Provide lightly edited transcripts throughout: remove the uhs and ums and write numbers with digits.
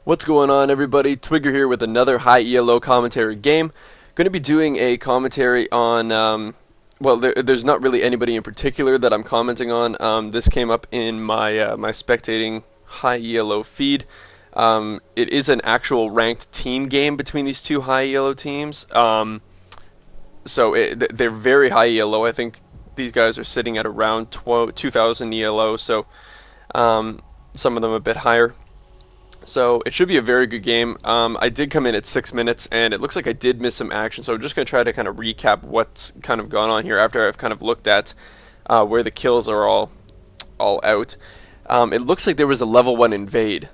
What's going on, everybody? Twigger here with another high ELO commentary game. Going to be doing a commentary on, there's not really anybody in particular that I'm commenting on. This came up in my my spectating high ELO feed. It is an actual ranked team game between these two high ELO teams. They're very high ELO. I think these guys are sitting at around 2,000 ELO, so some of them a bit higher. So it should be a very good game. I did come in at 6 minutes, and it looks like I did miss some action, so I'm just going to try to kind of recap what's kind of gone on here after I've kind of looked at where the kills are all out. It looks like there was a level 1 invade.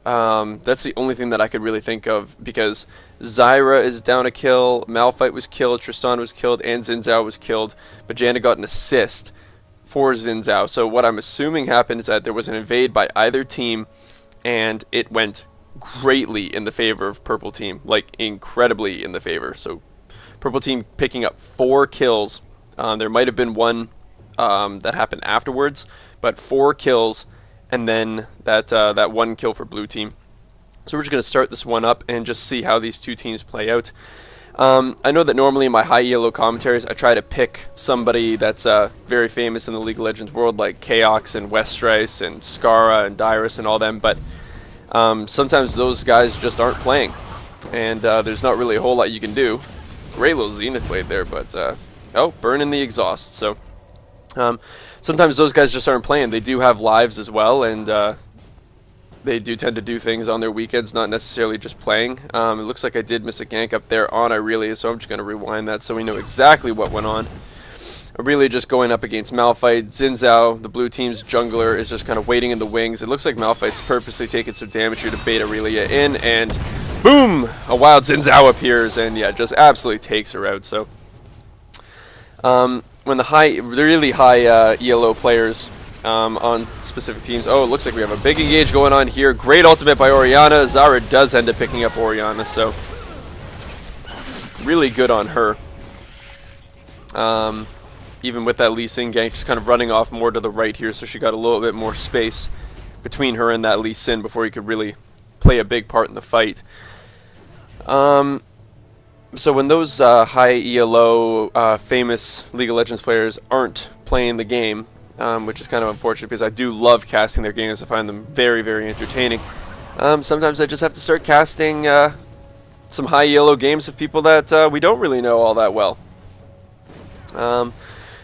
That's the only thing that I could really think of, because Zyra is down a kill, Malphite was killed, Tristan was killed, and Xin Zhao was killed, but Janna got an assist for Xin Zhao. So what I'm assuming happened is that there was an invade by either team, and it went greatly in the favor of Purple Team, like incredibly in the favor. So Purple Team picking up 4 kills. There might have been one that happened afterwards, but 4 kills, and then that 1 kill for Blue Team. So we're just going to start this one up and just see how these two teams play out. I know that normally in my high ELO commentaries I try to pick somebody that's very famous in the League of Legends world, like Chaox and Westrice and Skara and Dyrus and all them, but sometimes those guys just aren't playing, and there's not really a whole lot you can do. Great little Zenith Blade there, but burning the exhaust. So sometimes those guys just aren't playing. They do have lives as well, and they do tend to do things on their weekends, not necessarily just playing. It looks like I did miss a gank up there on Irelia, so I'm just going to rewind that so we know exactly what went on. Irelia just going up against Malphite. Xin Zhao, the blue team's jungler, is just kind of waiting in the wings. It looks like Malphite's purposely taking some damage here to bait Irelia in, and boom! A wild Xin Zhao appears, and yeah, just absolutely takes her out. So when the really high ELO players on specific teams. Oh, it looks like we have a big engage going on here. Great ultimate by Orianna. Zara does end up picking up Orianna, so really good on her. Even with that Lee Sin gank, just kind of running off more to the right here, so she got a little bit more space between her and that Lee Sin before he could really play a big part in the fight. So when those high ELO famous League of Legends players aren't playing the game, which is kind of unfortunate because I do love casting their games. I find them very, very entertaining. Sometimes I just have to start casting some high ELO games of people that we don't really know all that well.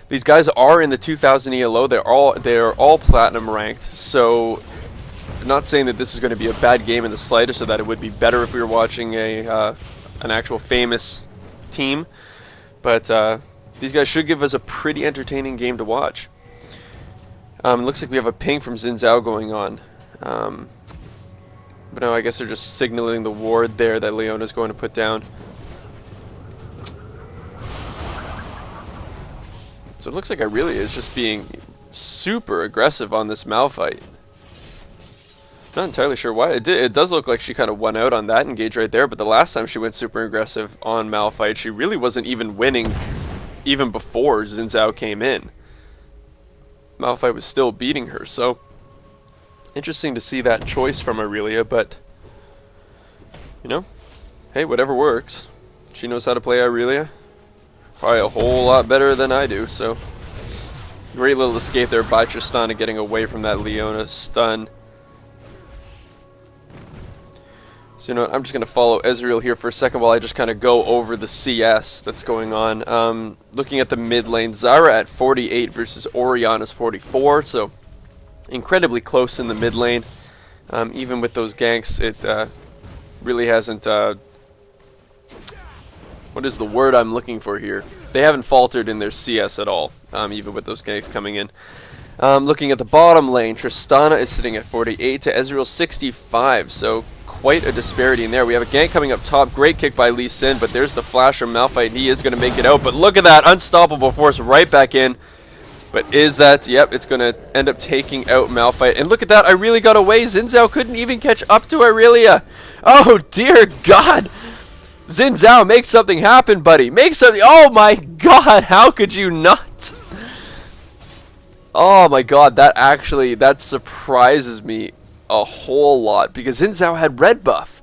These guys are in the 2000 ELO. They're all platinum ranked. So, I'm not saying that this is going to be a bad game in the slightest, or that it would be better if we were watching an actual famous team. But these guys should give us a pretty entertaining game to watch. It looks like we have a ping from Xin Zhao going on. But no, I guess they're just signaling the ward there that Leona's going to put down. So it looks like Irelia is just being super aggressive on this Malphite. Not entirely sure why. It does look like she kind of won out on that engage right there, but the last time she went super aggressive on Malphite, she really wasn't even winning even before Xin Zhao came in. Malphite was still beating her, so interesting to see that choice from Irelia, but you know, hey, whatever works. She knows how to play Irelia. Probably a whole lot better than I do, so great little escape there by Tristana, getting away from that Leona stun. So you know what, I'm just going to follow Ezreal here for a second while I just kind of go over the CS that's going on. Looking at the mid lane, Zyra at 48 versus Orianna's 44, so incredibly close in the mid lane. Even with those ganks, it really hasn't... what is the word I'm looking for here? They haven't faltered in their CS at all, even with those ganks coming in. Looking at the bottom lane, Tristana is sitting at 48 to Ezreal's 65, so quite a disparity in there. We have a gank coming up top. Great kick by Lee Sin, but there's the flash from Malphite. He is going to make it out, but look at that unstoppable force right back in. But is that... Yep, it's going to end up taking out Malphite. And look at that, Irelia got away. Xin Zhao couldn't even catch up to Irelia. Oh, dear God. Xin Zhao, make something happen, buddy. Make something... Oh, my God. How could you not? Oh, my God. That surprises me a whole lot because Xin Zhao had red buff.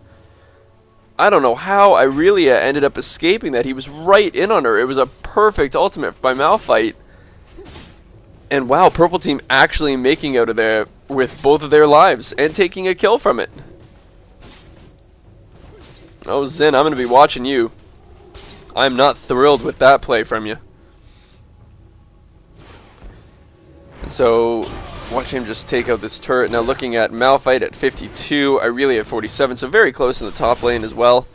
I don't know how Irelia ended up escaping that. He was right in on her. It was a perfect ultimate by Malphite. And wow, Purple Team actually making out of there with both of their lives and taking a kill from it. Oh, Xin, I'm going to be watching you. I'm not thrilled with that play from you. And so, watching him just take out this turret. Now looking at Malphite at 52, Irelia at 47, so very close in the top lane as well.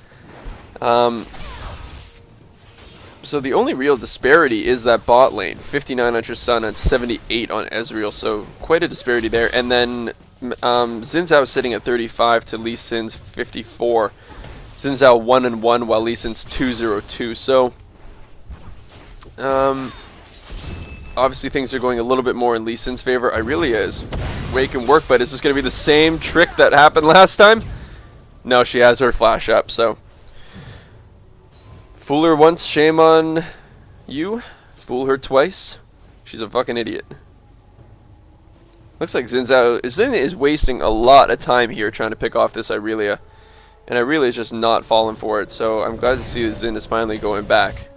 So the only real disparity is that bot lane, 59 on Tristana and 78 on Ezreal, so quite a disparity there. And then Xin Zhao sitting at 35 to Lee Sin's 54. Xin Zhao 1-1 while Lee Sin's 2-0-2. So obviously things are going a little bit more in Lee Sin's favor. Irelia is making work, but is this going to be the same trick that happened last time? No, she has her flash up, so fool her once, shame on you. Fool her twice, she's a fucking idiot. Looks like Xin is wasting a lot of time here trying to pick off this Irelia. And Irelia is just not falling for it, so I'm glad to see that Xin is finally going back.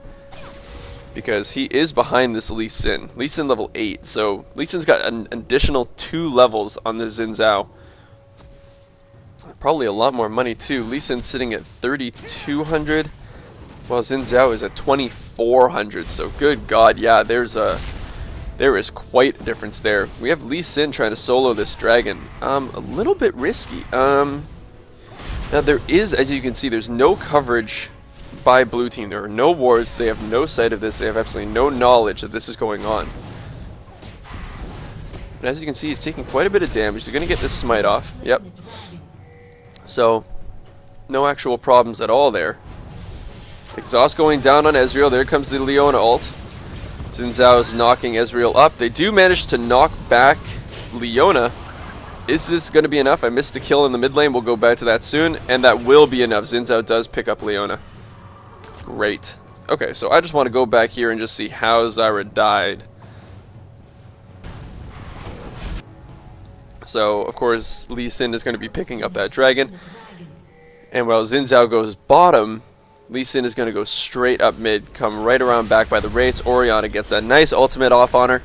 Because he is behind this Lee Sin. Lee Sin level 8, so Lee Sin's got an additional 2 levels on the Xin Zhao. Probably a lot more money too. Lee Sin's sitting at 3,200. While Xin Zhao is at 2,400, so good God, yeah, there is quite a difference there. We have Lee Sin trying to solo this dragon. A little bit risky. Now there is, as you can see, there's no coverage by blue team. There are no wards. They have no sight of this. They have absolutely no knowledge that this is going on. But as you can see, he's taking quite a bit of damage. He's going to get this smite off. Yep. So, no actual problems at all there. Exhaust going down on Ezreal. There comes the Leona ult. Xin Zhao is knocking Ezreal up. They do manage to knock back Leona. Is this going to be enough? I missed a kill in the mid lane. We'll go back to that soon. And that will be enough. Xin Zhao does pick up Leona. Great. Okay, so I just want to go back here and just see how Zyra died. So, of course, Lee Sin is going to be picking up that dragon. And while Xin Zhao goes bottom, Lee Sin is going to go straight up mid, come right around back by the Wraiths. Orianna gets a nice ultimate off on her.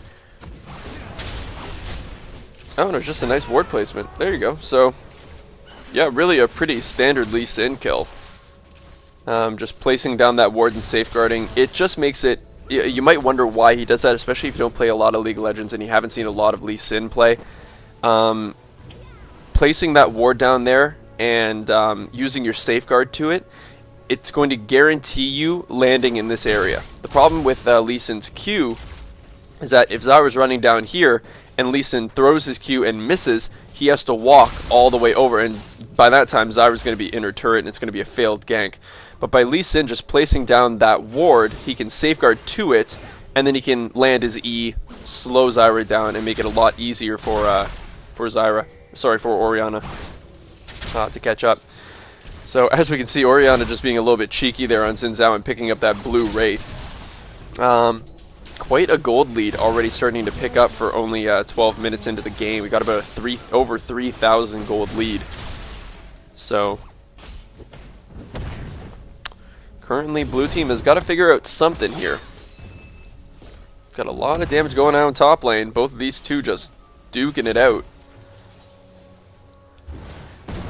Oh, and it's just a nice ward placement. There you go. So, yeah, really a pretty standard Lee Sin kill. Just placing down that ward and safeguarding. It just makes it... You might wonder why he does that, especially if you don't play a lot of League of Legends and you haven't seen a lot of Lee Sin play. Placing that ward down there and using your safeguard to it, it's going to guarantee you landing in this area. The problem with Lee Sin's Q is that if Zyra's running down here and Lee Sin throws his Q and misses, he has to walk all the way over, and by that time Zyra's going to be in her turret and it's going to be a failed gank. But by Lee Sin just placing down that ward, he can safeguard to it, and then he can land his E, slow Zyra down, and make it a lot easier for Orianna to catch up. So as we can see, Orianna just being a little bit cheeky there on Xin Zhao and picking up that blue Wraith. Quite a gold lead already starting to pick up for only 12 minutes into the game. We got about over 3,000 gold lead. So currently blue team has got to figure out something here. Got a lot of damage going on in top lane. Both of these two just duking it out.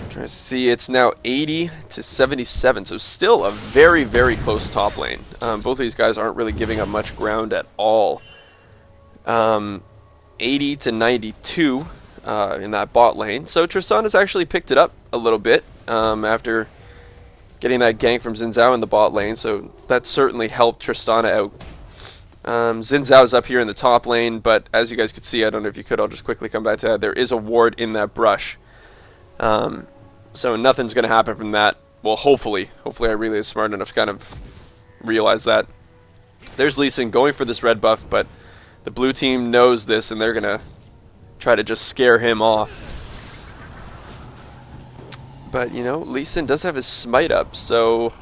Trying to see, it's now 80 to 77, so still a very, very close top lane. Both of these guys aren't really giving up much ground at all. 80 to 92 in that bot lane. So Tristan has actually picked it up a little bit after getting that gank from Xin Zhao in the bot lane, so that certainly helped Tristana out. Xin Zhao's up here in the top lane, but as you guys could see, I don't know if you could, I'll just quickly come back to that. There is a ward in that brush. So nothing's going to happen from that. Well, hopefully I really is smart enough to kind of realize that. There's Lee Sin going for this red buff, but the blue team knows this, and they're going to try to just scare him off. But, you know, Lee Sin does have his smite up, so...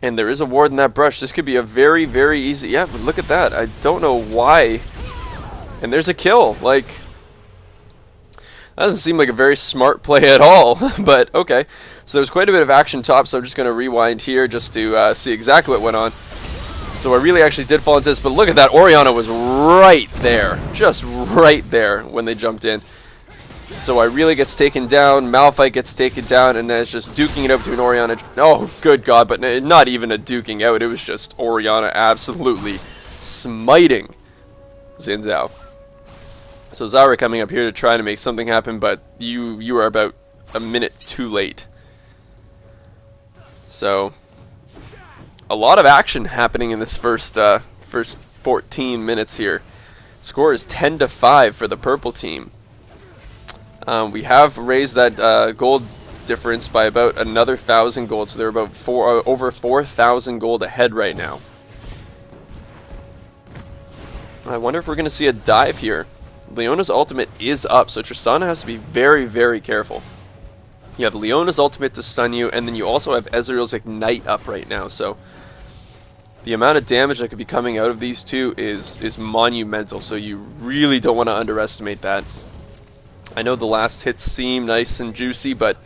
And there is a ward in that brush. This could be a very, very easy... Yeah, but look at that. I don't know why. And there's a kill. Like... That doesn't seem like a very smart play at all, but okay. So there's quite a bit of action top, so I'm just going to rewind here just to see exactly what went on. So I really actually did fall into this, but look at that. Orianna was right there, just right there when they jumped in. So Irelia gets taken down, Malphite gets taken down, and then it's just duking it out between Orianna. Oh, good God, but not even a duking out. It was just Orianna absolutely smiting Xin Zhao. So Zyra coming up here to try to make something happen, but you are about a minute too late. So a lot of action happening in this first 14 minutes here. Score is 10-5 for the purple team. We have raised that gold difference by about another 1,000 gold, so they're about over 4,000 gold ahead right now. I wonder if we're going to see a dive here. Leona's ultimate is up, so Tristana has to be very, very careful. You have Leona's ultimate to stun you, and then you also have Ezreal's Ignite up right now, so the amount of damage that could be coming out of these two is monumental, so you really don't want to underestimate that. I know the last hits seem nice and juicy, but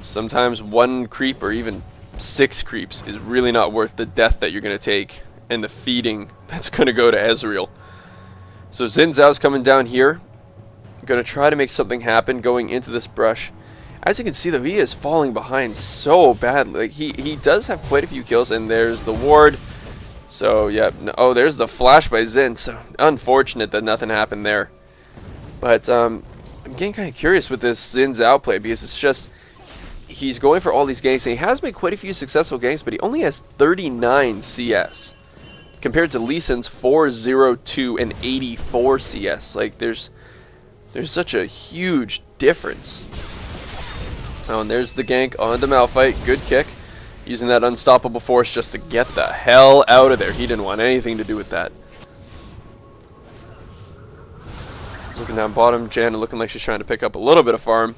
sometimes one creep or even 6 creeps is really not worth the death that you're going to take and the feeding that's going to go to Ezreal. So Xin Zhao's coming down here, going to try to make something happen going into this brush. As you can see, though, he is falling behind so badly. Like he does have quite a few kills, and there's the ward. So yeah, oh, there's the flash by Xin. So unfortunate that nothing happened there. But I'm getting kind of curious with this Xin Zhao play, because it's just he's going for all these ganks, and he has made quite a few successful ganks, but he only has 39 CS compared to Lee Sin's 402 and 84 CS. Like there's such a huge difference. Oh, and there's the gank onto Malphite. Good kick. Using that unstoppable force just to get the hell out of there. He didn't want anything to do with that. Looking down bottom, Janna looking like she's trying to pick up a little bit of farm.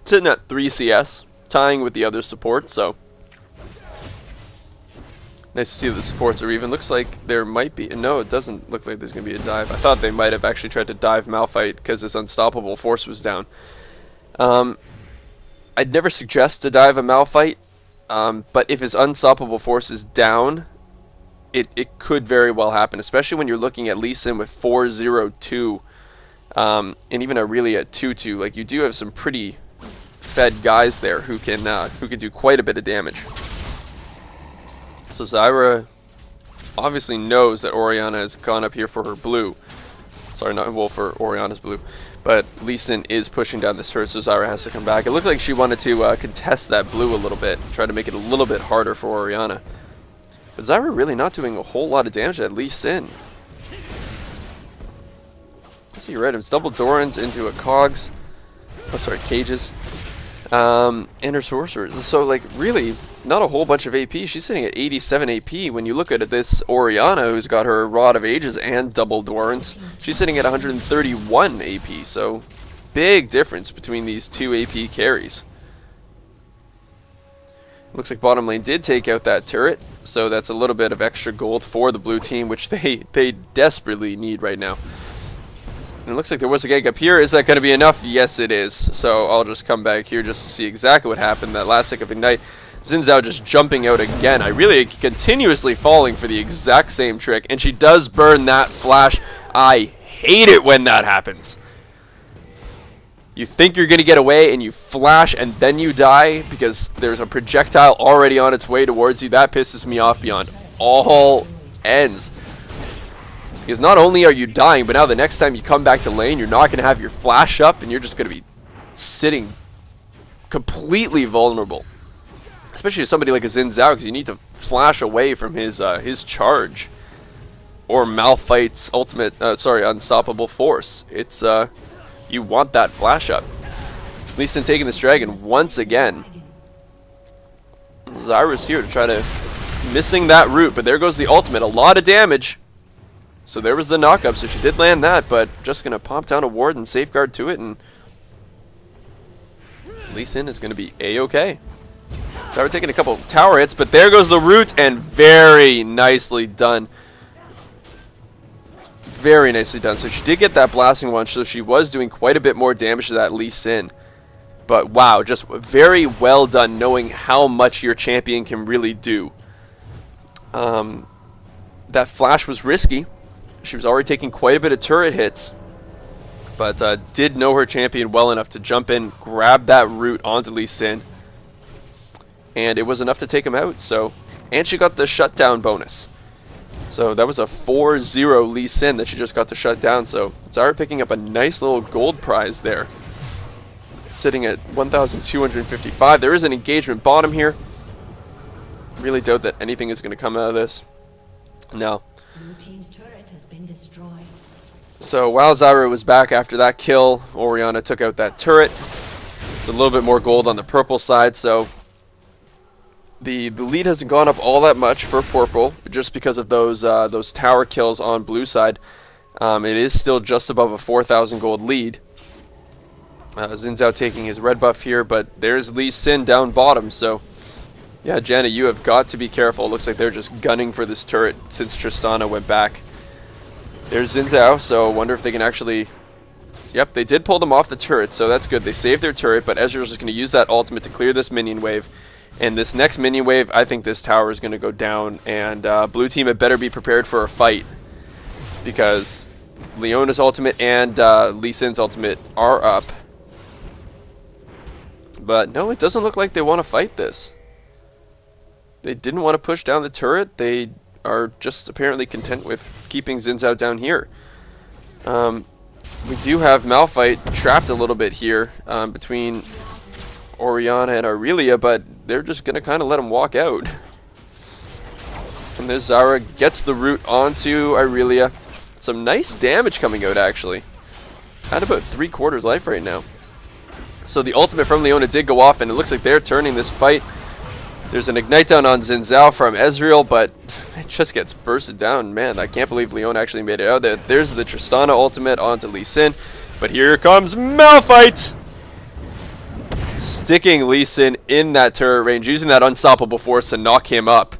Sitting at 3 CS, tying with the other support, so nice to see that the supports are even. Looks like there might be, no, it doesn't look like there's going to be a dive. I thought they might have actually tried to dive Malphite because his unstoppable force was down. I'd never suggest to dive a Malphite, but if his unstoppable force is down, it could very well happen, especially when you're looking at Lee Sin with 402. And even Irelia at 2-2, like you do have some pretty fed guys there who can do quite a bit of damage. So Zyra obviously knows that Orianna has gone up here for her blue. Sorry, not well for Orianna's blue, but Lee Sin is pushing down this turret, so Zyra has to come back. It looks like she wanted to contest that blue a little bit, try to make it a little bit harder for Orianna. But Zyra really not doing a whole lot of damage at Lee Sin. I see, right, it's double Dorans into a Cogs. Oh, sorry, Cages. And her Sorcerer. So, like, really, not a whole bunch of AP. She's sitting at 87 AP. When you look at this Orianna, who's got her Rod of Ages and double Dorans, she's sitting at 131 AP. So, big difference between these two AP carries. Looks like bottom lane did take out that turret, so that's a little bit of extra gold for the blue team, which they desperately need right now. And it looks like there was a gank up here. Is that going to be enough? Yes, it is. So I'll just come back here just to see exactly what happened. That last tick of Ignite. Xin Zhao just jumping out again. Irelia continuously falling for the exact same trick, and she does burn that flash. I hate it when that happens. You think you're going to get away, and you flash, and then you die because there's a projectile already on its way towards you. That pisses me off beyond all ends. Because not only are you dying, but now the next time you come back to lane, you're not going to have your flash up, and you're just going to be sitting completely vulnerable. Especially to somebody like a Xin Zhao, because you need to flash away from his charge. Or Malphite's ultimate, unstoppable force. It's, you want that flash up. Lee Sin taking this dragon once again. Zyra's here to try to missing that root, but there goes the ultimate. A lot of damage. So there was the knock-up, so she did land that, but just going to pop down a ward and safeguard to it, and Lee Sin is going to be A-okay. So we're taking a couple tower hits, but there goes the root, and very nicely done. very nicely done. So she did get that blasting one, so she was doing quite a bit more damage to that Lee Sin. But wow, just very well done knowing how much your champion can really do. That flash was risky. She was already taking quite a bit of turret hits, but did know her champion well enough to jump in, grab that root onto Lee Sin, and it was enough to take him out. So, and she got the shutdown bonus. So that was a 4-0 Lee Sin that she just got to shut down. So Zyra picking up a nice little gold prize there, sitting at 1,255. There is an engagement bottom here. Really doubt that anything is going to come out of this. No. Blue team's turret has been destroyed. So while Zyra was back after that kill, Orianna took out that turret. It's a little bit more gold on the purple side, so the lead hasn't gone up all that much for purple, just because of those tower kills on blue side. It is still just above a 4,000 gold lead. Xin Zhao taking his red buff here, but there's Lee Sin down bottom, so yeah, Janna, you have got to be careful. It looks like they're just gunning for this turret since Tristana went back. There's Xin Zhao, so I wonder if they can actually... Yep, they did pull them off the turret, so that's good. They saved their turret, but Ezreal's just going to use that ultimate to clear this minion wave. And this next minion wave, I think this tower is going to go down, and blue team had better be prepared for a fight, because Leona's ultimate and Lee Sin's ultimate are up. But no, it doesn't look like they want to fight this. They didn't want to push down the turret. They are just apparently content with keeping Xin Zhao down here. We do have Malphite trapped a little bit here between Orianna and Aurelia, but they're just going to kind of let him walk out. And there's Zyra, gets the root onto Aurelia. Some nice damage coming out, actually. At about 3/4 life right now. So the ultimate from Leona did go off, and it looks like they're turning this fight. There's an ignite down on Xin Zhao from Ezreal, but it just gets bursted down. Man, I can't believe Leona actually made it out there. There's the Tristana ultimate onto Lee Sin, but here comes Malphite! Sticking Lee Sin in that turret range, using that unstoppable force to knock him up.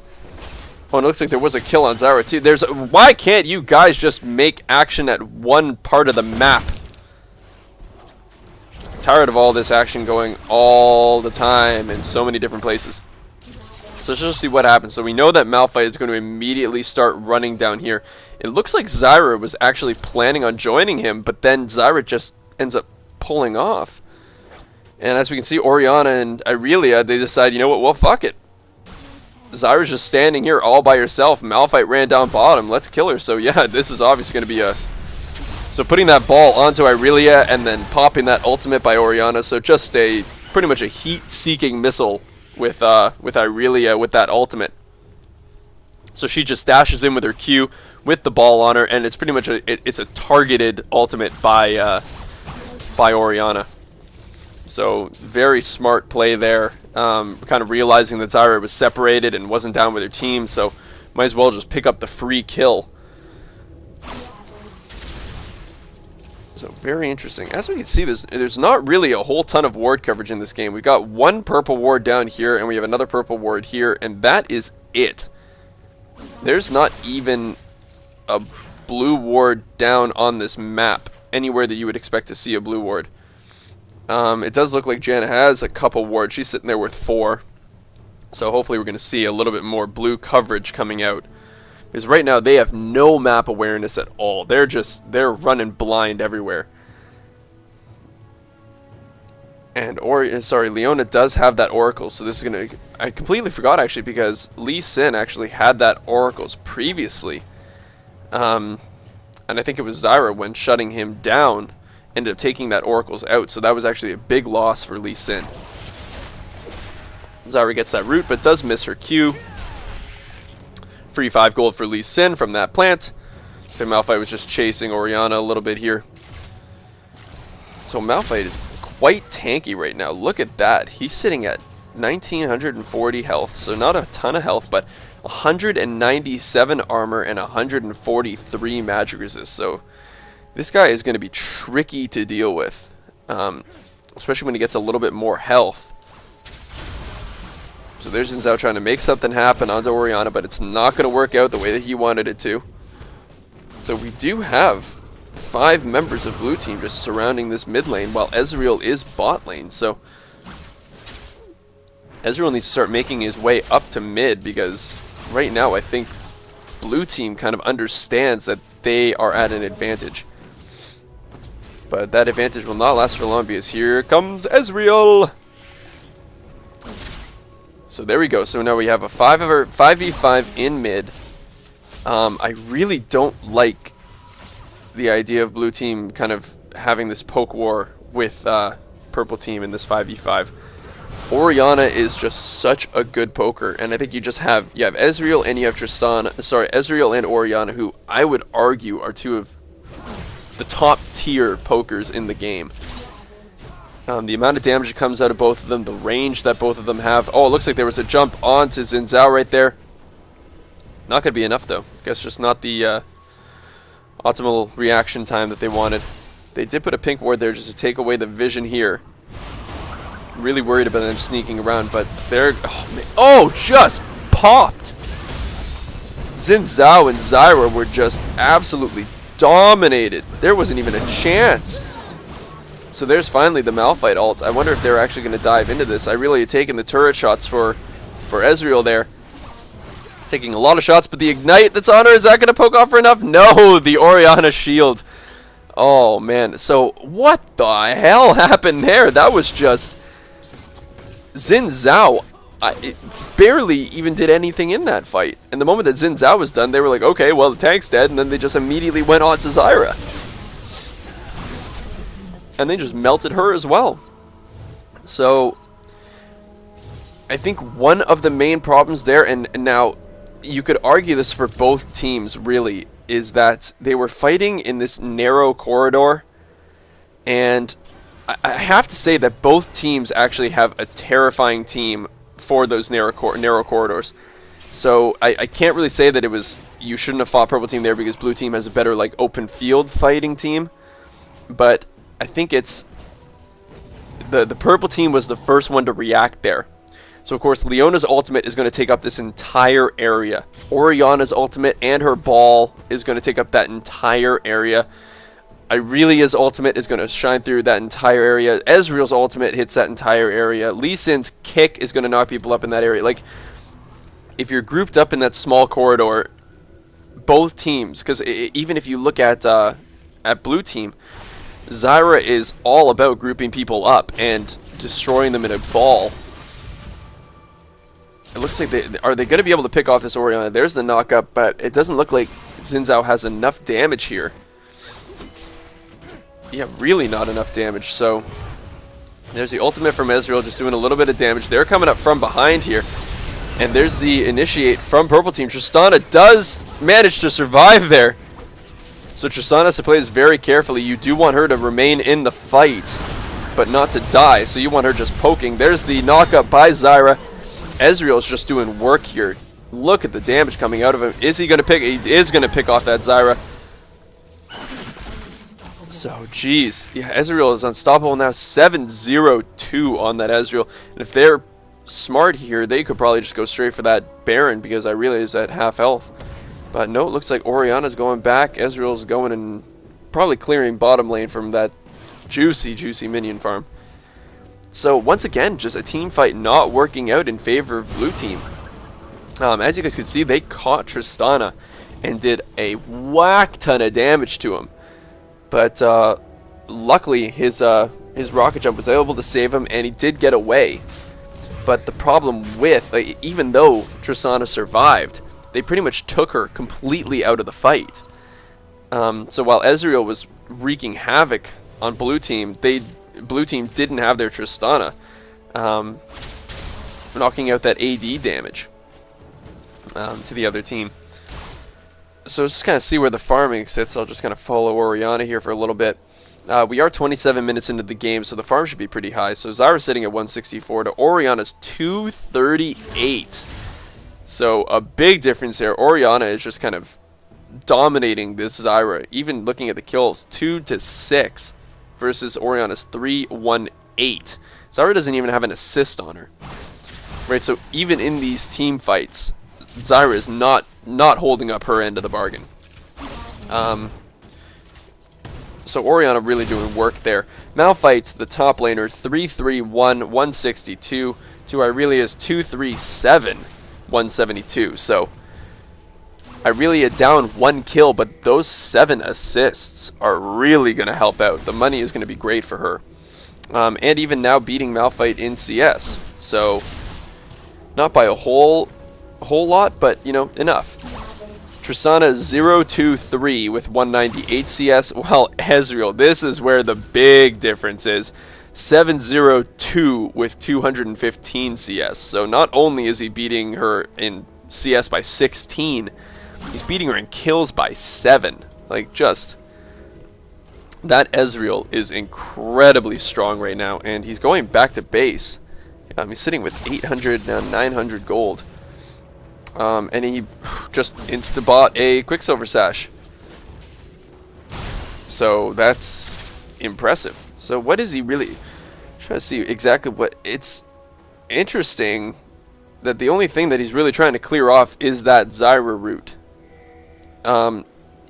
Oh, and it looks like there was a kill on Zyra too. Why can't you guys just make action at one part of the map? Tired of all this action going all the time in so many different places. So let's just see what happens. So we know that Malphite is going to immediately start running down here. It looks like Zyra was actually planning on joining him, but then Zyra just ends up pulling off. And as we can see, Orianna and Aurelia, they decide, you know what, well, fuck it. Zyra's just standing here all by herself. Malphite ran down bottom. Let's kill her. So yeah, this is obviously going to be a... So putting that ball onto Aurelia and then popping that ultimate by Orianna. So just pretty much a heat-seeking missile with Aurelia with that ultimate. So she just dashes in with her Q with the ball on her, and it's pretty much it's a targeted ultimate by Orianna. So very smart play there. Kind of realizing that Zyra was separated and wasn't down with her team, so might as well just pick up the free kill. So very interesting. As we can see, there's not really a whole ton of ward coverage in this game. We've got one purple ward down here, and we have another purple ward here, and that is it. There's not even a blue ward down on this map anywhere that you would expect to see a blue ward. It does look like Janna has a couple wards. She's sitting there with 4. So hopefully we're going to see a little bit more blue coverage coming out. Because right now they have no map awareness at all. They're running blind everywhere. And Leona does have that Oracle, so this is gonna... I completely forgot actually, because Lee Sin actually had that Oracles previously. And I think it was Zyra, when shutting him down, ended up taking that Oracles out, so that was actually a big loss for Lee Sin. Zyra gets that root, but does miss her Q. Free 5 gold for Lee Sin from that plant. So Malphite was just chasing Orianna a little bit here. So Malphite is quite tanky right now. Look at that. He's sitting at 1940 health. So not a ton of health, but 197 armor and 143 magic resist. So this guy is going to be tricky to deal with. Especially when he gets a little bit more health. So there's Xin Zhao trying to make something happen onto Orianna, but it's not going to work out the way that he wanted it to. So we do have 5 members of blue team just surrounding this mid lane, while Ezreal is bot lane. So Ezreal needs to start making his way up to mid, because right now I think blue team kind of understands that they are at an advantage. But that advantage will not last for long, because here comes Ezreal! So there we go. So now we have a 5v5 in mid. I really don't like the idea of blue team kind of having this poke war with purple team in this 5v5. Orianna is just such a good poker, and I think you have Ezreal and you have Ezreal and Orianna, who I would argue are 2 of the top tier pokers in the game. The amount of damage that comes out of both of them, the range that both of them have. Oh, it looks like there was a jump onto Xin Zhao right there. Not going to be enough, though. Guess just not the optimal reaction time that they wanted. They did put a pink ward there just to take away the vision here. Really worried about them sneaking around, but they're... Oh, man. Oh, just popped! Xin Zhao and Zyra were just absolutely dominated. There wasn't even a chance. So there's finally the Malphite ult. I wonder if they're actually going to dive into this. I really had taken the turret shots for Ezreal there. Taking a lot of shots, but the Ignite that's on her, is that going to poke off her enough? No, the Orianna shield. Oh, man. So what the hell happened there? That was just... Xin Zhao it barely even did anything in that fight. And the moment that Xin Zhao was done, they were like, okay, well, the tank's dead, and then they just immediately went on to Zyra. And they just melted her as well. So I think one of the main problems there, and now you could argue this for both teams really, is that they were fighting in this narrow corridor, and I have to say that both teams actually have a terrifying team for those narrow corridors. So I can't really say that it was, you shouldn't have fought purple team there because blue team has a better like open field fighting team, but I think it's the purple team was the first one to react there. So of course Leona's ultimate is going to take up this entire area. Orianna's ultimate and her ball is going to take up that entire area. Irelia's ultimate is going to shine through that entire area. Ezreal's ultimate hits that entire area. Lee Sin's kick is going to knock people up in that area. Like, if you're grouped up in that small corridor, both teams, because even if you look at blue team, Zyra is all about grouping people up and destroying them in a ball. It looks like are they going to be able to pick off this Orianna? There's the knock-up, but it doesn't look like Xin Zhao has enough damage here. Yeah, really not enough damage. So there's the ultimate from Ezreal, just doing a little bit of damage. They're coming up from behind here. And there's the initiate from purple team. Tristana does manage to survive there. So Tristana has to play this very carefully. You do want her to remain in the fight, but not to die. So you want her just poking. There's the knock-up by Zyra. Ezreal's just doing work here. Look at the damage coming out of him. Is he going to pick? He is going to pick off that Zyra. So, geez. Yeah, Ezreal is unstoppable now. 7-0-2 on that Ezreal. And if they're smart here, they could probably just go straight for that Baron, because I realize at half health. But no, it looks like Orianna's going back. Ezreal's going and probably clearing bottom lane from that juicy minion farm. So once again, just a team fight not working out in favor of blue team. As you guys can see, they caught Tristana and did a whack ton of damage to him. But luckily, his rocket jump was able to save him, and he did get away. But the problem with, even though Tristana survived, they pretty much took her completely out of the fight. So while Ezreal was wreaking havoc on blue team, blue team didn't have their Tristana, knocking out that AD damage to the other team. So let's just kind of see where the farming sits. I'll just kind of follow Orianna here for a little bit. We are 27 minutes into the game, so the farm should be pretty high. So Zyra's sitting at 164 to Orianna's 238. So a big difference there. Orianna is just kind of dominating this Zyra. Even looking at the kills, 2-6 versus Orianna's 318. Zyra doesn't even have an assist on her. Right, so even in these team fights, Zyra is not holding up her end of the bargain. So Orianna really doing work there. Malphite, the top laner, 331, 162. To Irelia's 237, 172. So Irelia down 1 kill, but those 7 assists are really going to help out. The money is going to be great for her. And even now beating Malphite in CS. So not by a whole lot, but you know, enough. Tristana 023 with 198 CS, while Ezreal, this is where the big difference is, 702 with 215 CS. So not only is he beating her in CS by 16, he's beating her in kills by 7. Like, just, that Ezreal is incredibly strong right now, and he's going back to base. He's sitting with 800, now 900 gold. And he just insta-bought a Quicksilver Sash. So that's impressive. So what is he really... I'm trying to see exactly what... It's interesting that the only thing that he's really trying to clear off is that Zyra route.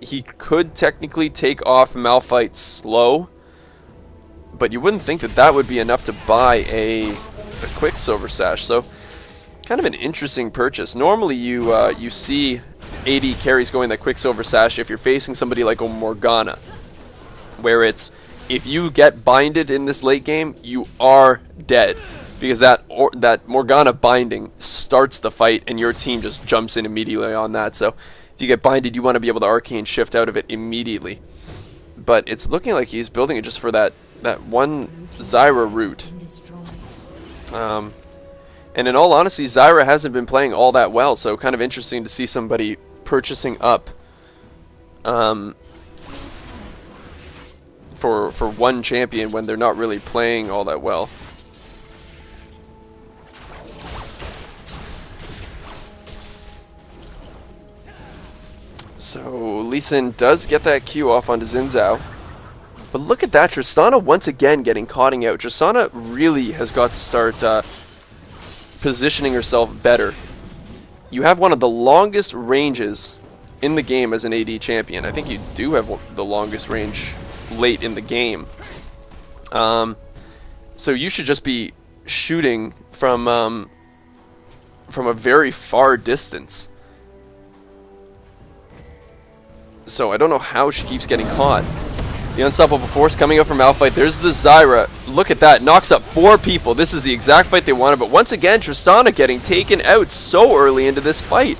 He could technically take off Malphite slow, but you wouldn't think that that would be enough to buy a Quicksilver Sash. So kind of an interesting purchase. Normally you see AD carries going that Quicksilver Sash if you're facing somebody like a Morgana, where it's, if you get binded in this late game, you are dead, because that Morgana binding starts the fight and your team just jumps in immediately on that. So if you get binded, you want to be able to arcane shift out of it immediately. But it's looking like he's building it just for that one Zyra route. And in all honesty, Zyra hasn't been playing all that well, so kind of interesting to see somebody purchasing up for one champion when they're not really playing all that well. So Lee Sin does get that Q off onto Xin Zhao. But look at that, Tristana once again getting caught out. Tristana really has got to start positioning herself better. You have one of the longest ranges in the game as an AD champion. I think you do have the longest range late in the game. So you should just be shooting from a very far distance. So I don't know how she keeps getting caught. The unstoppable force coming up from Malphite. There's the Zyra. Look at that. Knocks up 4 people. This is the exact fight they wanted. But once again, Tristana getting taken out so early into this fight.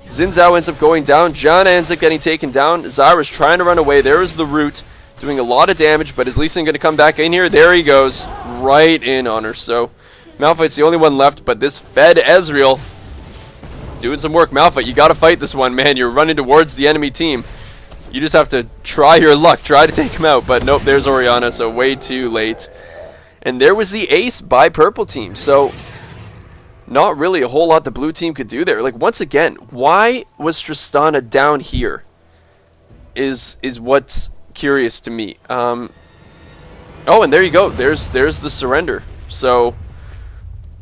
Xin Zhao ends up going down. Janna ends up getting taken down. Zyra's trying to run away. There is the root. Doing a lot of damage. But is Lee Sin going to come back in here? There he goes. Right in on her. So Malphite's the only one left. But this fed Ezreal doing some work. Malphite, you got to fight this one, man. You're running towards the enemy team. You just have to try your luck, try to take him out. But nope, there's Orianna, so way too late. And there was the ace by purple team. So not really a whole lot the blue team could do there. Like, once again, why was Tristana down here is what's curious to me. Oh, and there you go. There's the surrender. So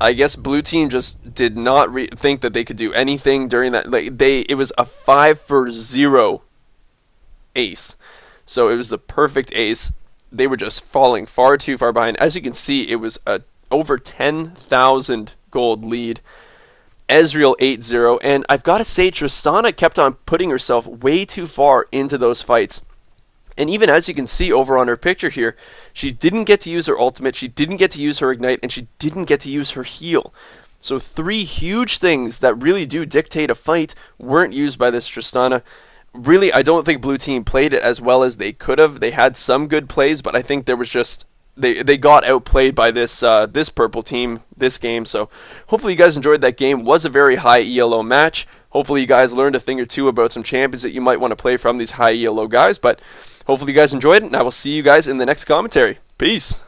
I guess blue team just did not think that they could do anything during that. Like, it was a 5-for-0 ace. So it was the perfect ace. They were just falling far too far behind. As you can see, it was a over 10,000 gold lead. Ezreal 8-0, and I've got to say, Tristana kept on putting herself way too far into those fights. And even as you can see over on her picture here, she didn't get to use her ultimate, she didn't get to use her ignite, and she didn't get to use her heal. So 3 huge things that really do dictate a fight weren't used by this Tristana. Really, I don't think blue team played it as well as they could have. They had some good plays, but I think there was just they got outplayed by this this purple team this game. So hopefully you guys enjoyed that game. It was a very high ELO match. Hopefully you guys learned a thing or two about some champions that you might want to play from these high ELO guys. But hopefully you guys enjoyed it, and I will see you guys in the next commentary. Peace.